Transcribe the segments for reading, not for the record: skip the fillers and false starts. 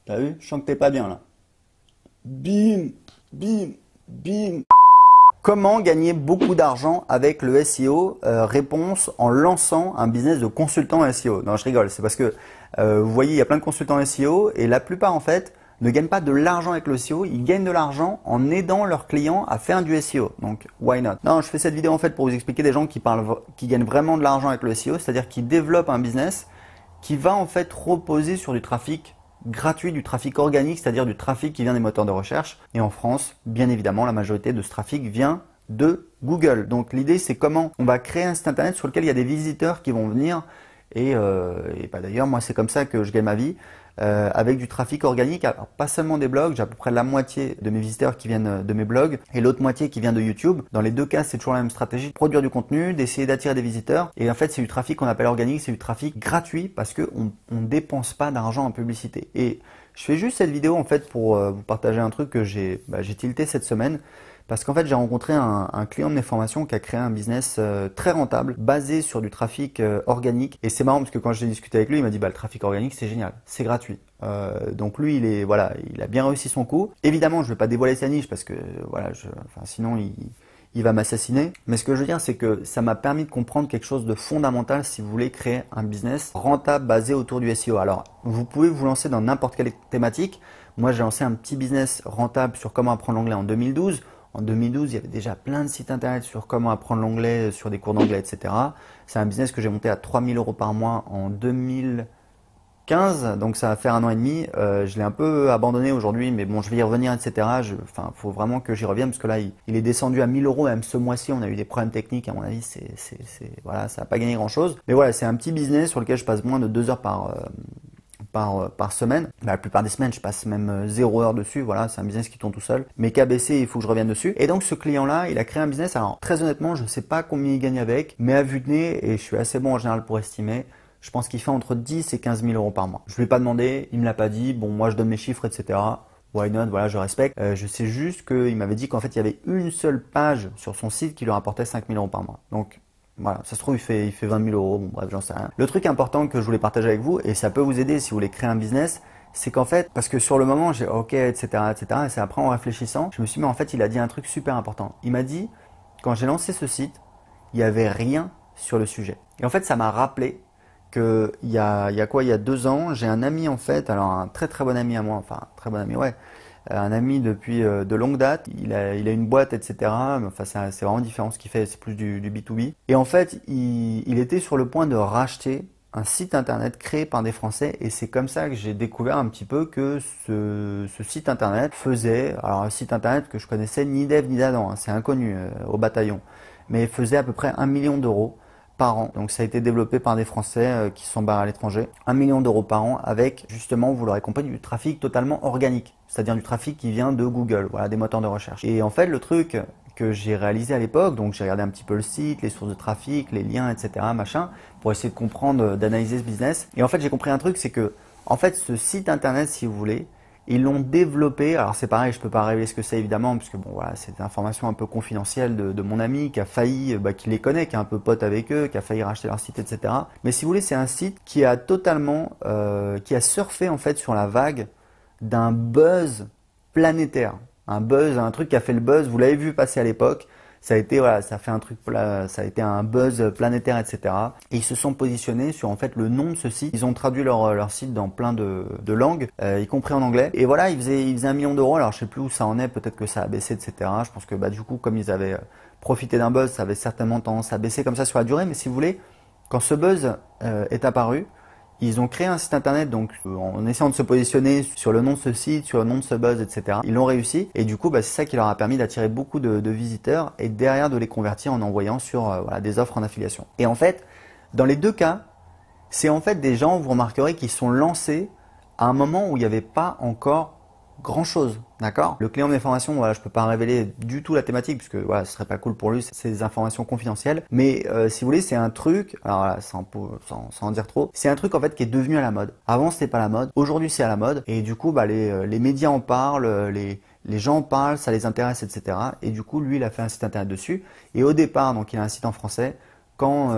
T'as vu? Je sens que t'es pas bien là. Bim, bim, bim. Comment gagner beaucoup d'argent avec le SEO? Réponse, en lançant un business de consultant SEO. Non, je rigole, c'est parce que vous voyez, il y a plein de consultants SEO et la plupart en fait ne gagnent pas de l'argent avec le SEO, ils gagnent de l'argent en aidant leurs clients à faire du SEO. Donc, why not? Non, je fais cette vidéo en fait pour vous expliquer des gens qui gagnent vraiment de l'argent avec le SEO, c'est-à-dire qui développent un business qui va en fait reposer sur du trafic gratuit, du trafic organique, c'est-à-dire du trafic qui vient des moteurs de recherche. Et en France, bien évidemment, la majorité de ce trafic vient de Google. Donc l'idée, c'est comment on va créer un site internet sur lequel il y a des visiteurs qui vont venir. Et bah, d'ailleurs, moi, c'est comme ça que je gagne ma vie. Avec du trafic organique, alors pas seulement des blogs, j'ai à peu près la moitié de mes visiteurs qui viennent de mes blogs et l'autre moitié qui vient de YouTube. Dans les deux cas, c'est toujours la même stratégie, produire du contenu, d'essayer d'attirer des visiteurs. Et en fait, c'est du trafic qu'on appelle organique, c'est du trafic gratuit parce qu'on ne dépense pas d'argent en publicité. Et je fais juste cette vidéo en fait pour vous partager un truc que j'ai tilté cette semaine. Parce qu'en fait, j'ai rencontré un client de mes formations qui a créé un business très rentable, basé sur du trafic organique. Et c'est marrant parce que quand j'ai discuté avec lui, il m'a dit bah, le trafic organique, c'est génial, c'est gratuit. Donc lui, il a bien réussi son coup. Évidemment, je ne vais pas dévoiler sa niche parce que voilà, sinon il va m'assassiner. Mais ce que je veux dire, c'est que ça m'a permis de comprendre quelque chose de fondamental si vous voulez créer un business rentable basé autour du SEO. Alors, vous pouvez vous lancer dans n'importe quelle thématique. Moi, j'ai lancé un petit business rentable sur comment apprendre l'anglais en 2012. En 2012, il y avait déjà plein de sites internet sur comment apprendre l'anglais, sur des cours d'anglais, etc. C'est un business que j'ai monté à 3000 € par mois en 2015, donc ça va faire 1 an et demi. Je l'ai un peu abandonné aujourd'hui, mais bon, je vais y revenir, etc. Faut vraiment que j'y revienne parce que là, il est descendu à 1000 €. Même ce mois-ci, on a eu des problèmes techniques. À mon avis, voilà, ça n'a pas gagné grand-chose. Mais voilà, c'est un petit business sur lequel je passe moins de 2 heures par semaine. La plupart des semaines, je passe même 0 heure dessus. Voilà, c'est un business qui tourne tout seul. Mais qu'à baisser, il faut que je revienne dessus. Et donc, ce client-là, il a créé un business. Alors, très honnêtement, je ne sais pas combien il gagne avec, mais à vue de nez, et je suis assez bon en général pour estimer, je pense qu'il fait entre 10 et 15 000 € par mois. Je ne lui ai pas demandé, il me l'a pas dit. Bon, moi, je donne mes chiffres, etc. Why not? Voilà, je respecte. Je sais juste qu'il m'avait dit qu'en fait, il y avait une seule page sur son site qui lui rapportait 5 000 € par mois. Donc, voilà, ça se trouve, il fait 20 000 €, bon bref, j'en sais rien. Le truc important que je voulais partager avec vous, et ça peut vous aider si vous voulez créer un business, c'est qu'en fait, parce que sur le moment, j'ai ok, etc., etc., et c'est après en réfléchissant, je me suis dit, mais en fait, il a dit un truc super important. Il m'a dit, quand j'ai lancé ce site, il n'y avait rien sur le sujet. Et en fait, ça m'a rappelé que il y a 2 ans, j'ai un ami en fait, alors un très très bon ami à moi, enfin, très bon ami, ouais, un ami depuis de longue date, il a une boîte, etc. Mais enfin, c'est vraiment différent ce qu'il fait, c'est plus du B2B. Et en fait, il était sur le point de racheter un site internet créé par des Français et c'est comme ça que j'ai découvert un petit peu que ce site internet faisait, alors un site internet que je connaissais ni d'Ève ni d'Adam, hein, c'est inconnu au bataillon, mais faisait à peu près 1 million d'euros par an. Donc ça a été développé par des Français qui sont barrés à l'étranger. 1 million d'euros par an avec justement, vous l'aurez compris, du trafic totalement organique. C'est-à-dire du trafic qui vient de Google, voilà, des moteurs de recherche. Et en fait, le truc que j'ai réalisé à l'époque, donc j'ai regardé un petit peu le site, les sources de trafic, les liens, etc., machin, pour essayer de comprendre, d'analyser ce business. Et en fait, j'ai compris un truc, c'est que, en fait, ce site internet, si vous voulez, ils l'ont développé, alors c'est pareil, je peux pas révéler ce que c'est évidemment, parce que bon voilà, c'est des informations un peu confidentielles de mon ami qui a failli, qui les connaît, qui est un peu pote avec eux, qui a failli racheter leur site, etc. Mais si vous voulez, c'est un site qui a totalement, qui a surfé en fait sur la vague d'un buzz planétaire. Un truc qui a fait le buzz, vous l'avez vu passer à l'époque, ça a été, voilà, ça a fait un truc, ça a été un buzz planétaire, etc. Et ils se sont positionnés sur en fait le nom de ce site. Ils ont traduit leur site dans plein de langues, y compris en anglais. Et voilà, ils faisaient 1 million d'euros. Alors je sais plus où ça en est, peut-être que ça a baissé, etc. Je pense que du coup, comme ils avaient profité d'un buzz, ça avait certainement tendance à baisser comme ça sur la durée. Mais si vous voulez, quand ce buzz est apparu, ils ont créé un site internet donc en essayant de se positionner sur le nom de ce site, sur le nom de ce buzz, etc. Ils l'ont réussi et du coup c'est ça qui leur a permis d'attirer beaucoup de visiteurs et derrière de les convertir en envoyant sur voilà, des offres en affiliation. Et en fait, dans les deux cas, c'est en fait des gens, vous remarquerez, qui sont lancés à un moment où il n'y avait pas encore grand chose, d'accord? Le client de mes formations, voilà, je peux pas révéler du tout la thématique puisque voilà, ce serait pas cool pour lui, c'est des informations confidentielles. Mais si vous voulez, c'est un truc, alors voilà, sans en dire trop, c'est un truc en fait qui est devenu à la mode. Avant, c'était pas la mode, aujourd'hui c'est à la mode et du coup, les médias en parlent, les gens en parlent, ça les intéresse, etc. Et du coup, lui, il a fait un site internet dessus. Et au départ, donc, il a un site en français. Quand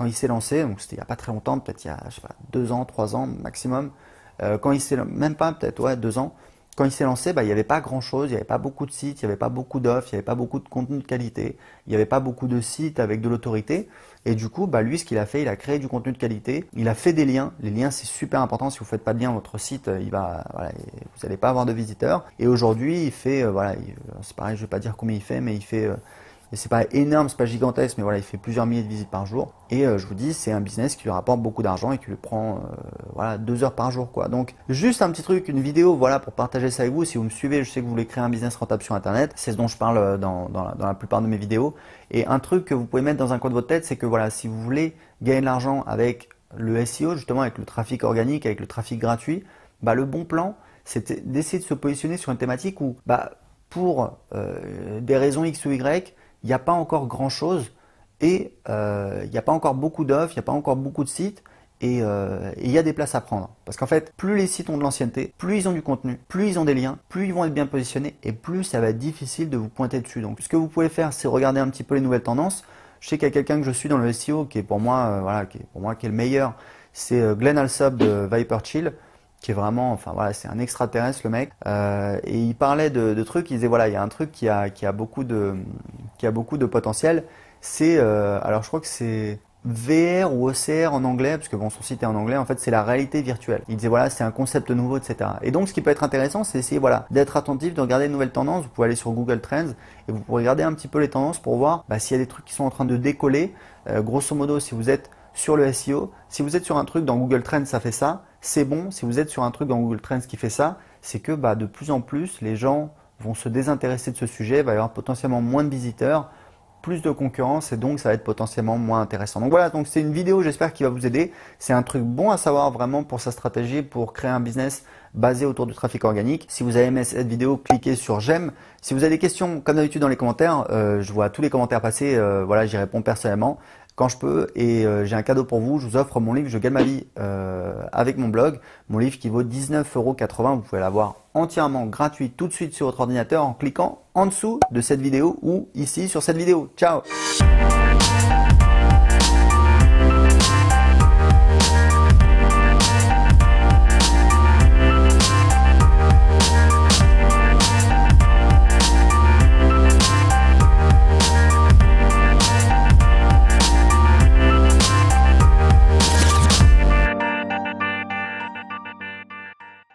il s'est lancé, donc c'était il y a pas très longtemps, peut-être il y a je sais pas, 2 ans, 3 ans maximum. Quand il s'est, même pas peut-être, ouais, 2 ans. Quand il s'est lancé, bah, il n'y avait pas grand-chose, il n'y avait pas beaucoup de sites, il n'y avait pas beaucoup d'offres, il n'y avait pas beaucoup de contenu de qualité, il n'y avait pas beaucoup de sites avec de l'autorité. Et du coup, bah, lui, ce qu'il a fait, il a créé du contenu de qualité, il a fait des liens. Les liens, c'est super important. Si vous ne faites pas de lien, votre site, voilà, vous n'allez pas avoir de visiteurs. Et aujourd'hui, il fait, voilà, c'est pareil, je ne vais pas dire combien il fait, mais il fait, et c'est pas énorme, c'est pas gigantesque, mais voilà, il fait plusieurs milliers de visites par jour. Et je vous dis, c'est un business qui lui rapporte beaucoup d'argent et qui lui prend voilà, 2 heures par jour, quoi. Donc, juste un petit truc, une vidéo, voilà, pour partager ça avec vous. Si vous me suivez, je sais que vous voulez créer un business rentable sur Internet. C'est ce dont je parle dans la plupart de mes vidéos. Et un truc que vous pouvez mettre dans un coin de votre tête, c'est que voilà, si vous voulez gagner de l'argent avec le SEO, justement, avec le trafic organique, avec le trafic gratuit, bah, le bon plan, c'est d'essayer de se positionner sur une thématique où, bah, pour des raisons X ou Y, il n'y a pas encore grand chose et il n'y a pas encore beaucoup d'offres, il n'y a pas encore beaucoup de sites et il y a des places à prendre. Parce qu'en fait, plus les sites ont de l'ancienneté, plus ils ont du contenu, plus ils ont des liens, plus ils vont être bien positionnés et plus ça va être difficile de vous pointer dessus. Donc ce que vous pouvez faire, c'est regarder un petit peu les nouvelles tendances. Je sais qu'il y a quelqu'un que je suis dans le SEO qui est pour moi, voilà, qui est le meilleur. C'est Glenn Alsop de Viper Chill, qui est vraiment, enfin voilà, c'est un extraterrestre le mec. Et il parlait de trucs, il disait voilà, il y a un truc qui a beaucoup de potentiel. C'est, alors je crois que c'est VR ou OCR en anglais, parce que bon, son site est en anglais, en fait c'est la réalité virtuelle. Il disait voilà, c'est un concept nouveau, etc. Et donc ce qui peut être intéressant, c'est essayer voilà, d'être attentif, de regarder de nouvelles tendances. Vous pouvez aller sur Google Trends et vous pouvez regarder un petit peu les tendances pour voir bah, s'il y a des trucs qui sont en train de décoller. Grosso modo, si vous êtes sur le SEO, si vous êtes sur un truc dans Google Trends, ça fait ça, c'est bon. Si vous êtes sur un truc dans Google Trends qui fait ça, c'est que bah, de plus en plus, les gens vont se désintéresser de ce sujet, il va y avoir potentiellement moins de visiteurs, plus de concurrence et donc ça va être potentiellement moins intéressant. Donc voilà, donc c'est une vidéo, j'espère qu'il va vous aider. C'est un truc bon à savoir vraiment pour sa stratégie, pour créer un business basé autour du trafic organique. Si vous avez aimé cette vidéo, cliquez sur j'aime. Si vous avez des questions, comme d'habitude dans les commentaires, je vois tous les commentaires passer, voilà, j'y réponds personnellement quand je peux et j'ai un cadeau pour vous, je vous offre mon livre Je gagne ma vie avec mon blog, mon livre qui vaut 19,80 €, vous pouvez l'avoir entièrement gratuit tout de suite sur votre ordinateur en cliquant en dessous de cette vidéo ou ici sur cette vidéo. Ciao!